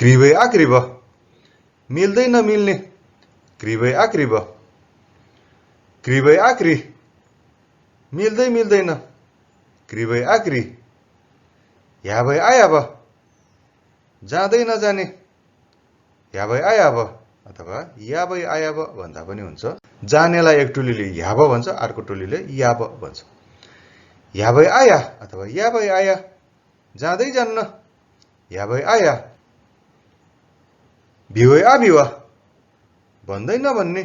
क्रिबै आक्रिब मिल्दै नमिल्ने क्रिबै आक्रिब क्रिबै आक्री मिल्दै मिल्दैन क्रिबै आक्री याबै आयाब जाँदै नजाने याबै आयाब अथवा याबै आयाब भन्दा पनि हुन्छ। जानेलाई एक टोलीले याब भन्छ, अर्को टोलीले याब भन्छ। याबै आया अथवा याबै आया जाँदै जान्न याबै आया भिवै आभिव भन्दै नभन्ने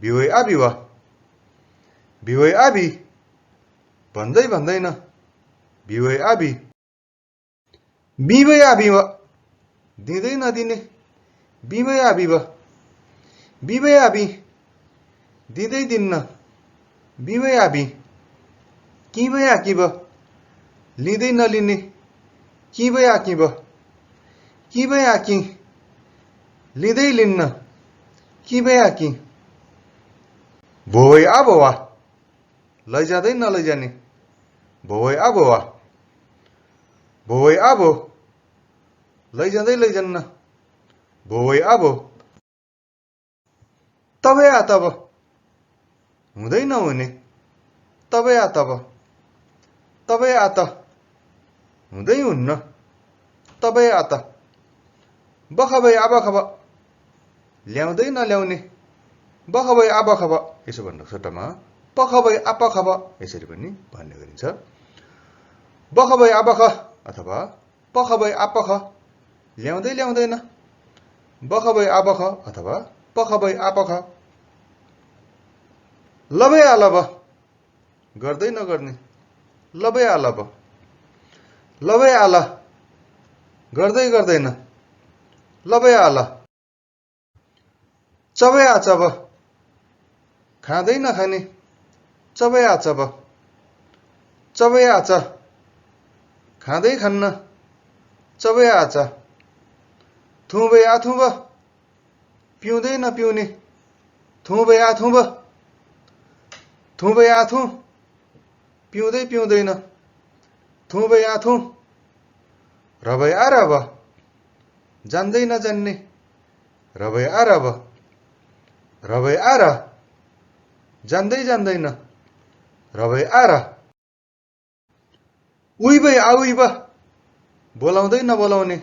भिवै आभिव भिवै आभि भन्दै भन्दैन भिवै आभि बिवै आभिव दिँदै नदिने बिवै आभिव बिवै आभि दिँदै दिन्न बिवै आभि किवै आकिब लिँदै नलिने किवै आकिब किवै आकी लिँदै लिन्न किवै आकी भोवै आभोवा लैजाँदै नलैजाने भोवै आभोवा भोवै आभो लैजाँदै लैजान्न भोवै आभो तबै आ तब हुँदै नहुने तबै आ तब तबै आ त हुँदै हुन्न तबै आ त बखबै आबखब ल्याउँदै नल्याउने बखबै आबखब यसो भन्नु सट्टामा पखबै आपखब यसरी पनि भन्ने गरिन्छ। बखबै आबख अथवा पखबै आपख ल्याउँदै ल्याउँदैन बखबै आबख अथवा पखबै आपख लबै आलब गर्दै नगर्ने लबै आलब लबै आल गर्दै गर्दैन लबै आल चबै आचब खाँदै नखाने चबै आचब चबै आच खाँदै खान्न चबै आच थुँबै आथुँब पिउँदै नपिउने थुँबै आथुँब थुँबै आथुँ पिउँदै पिउँदैन थुँबै आथुँ रबै आरब जान्दै नजान्ने रबै आरब रबै आर जान्दै जान्दैन रबै आर उइबै आउइब बोलाउँदै नबोलाउने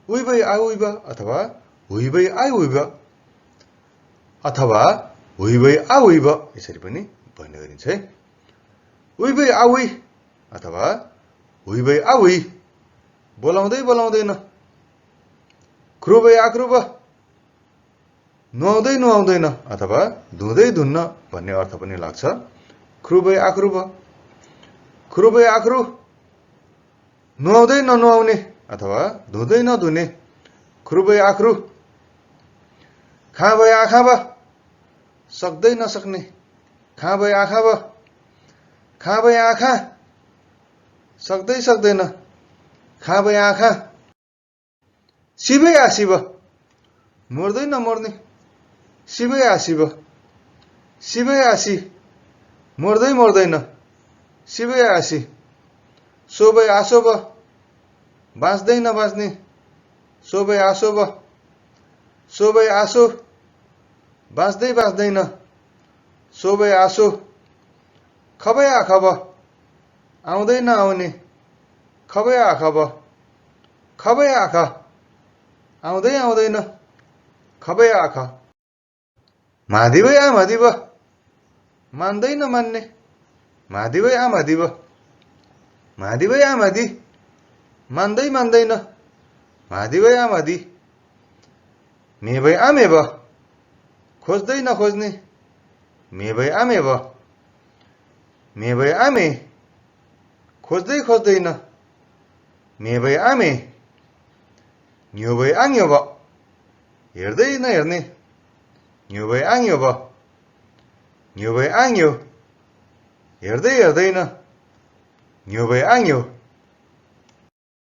उइबै आउइब अथवा हुइबै आउइब अथवा हुइबै आउइब यसरी पनि भन्ने गरिन्छ है। उइबै आउइ अथवा हुइबै आउइ बोलाउँदै बोलाउँदैन क्रुबै आक्रुब नुहाउँदै नुहाउँदैन अथवा धुँदै धुन्न भन्ने अर्थ पनि लाग्छ। क्रुबै आक्रुब क्रुबै आक्रु नुहाउँदै ननुहाउने अथवा धुँदै नधुने क्रुबै आक्रु खाँबै आखाँब सक्दै नसक्ने खाँबै आखाँब खाँबै आँखा सक्दै सक्दैन खाँबै आँखा सिबै आसिब मर्दै नमर्ने सिबै आसिब सिबै आसी मर्दै मर्दैन सिबै आसी सोबै आसोब बाँच्दै नबाँच्ने सोबै आसोब सोबै आसो बाँच्दै बाँच्दैन सोबै आसो खबै आखब आउँदै नआउने खबै आखब खबै आख आउँदै आउँदैन खबै आख माधिबै आमाधिब मान्दै नमान्ने माधिबै आमाधिब माधिबै आमाधि मान्दै मान्दैन माधिबै आमाधि मेबै आमेब खोज्दै नखोज्ने मेबै आमेब मेबै आमे खोज्दै खोज्दैन मेबै आमे न्योबै आङ्योब हेर्दै नहेर्ने न्योबै आङ्योब न्योबै आङ्यो हेर्दै हेर्दैन न्योबै आङ्यो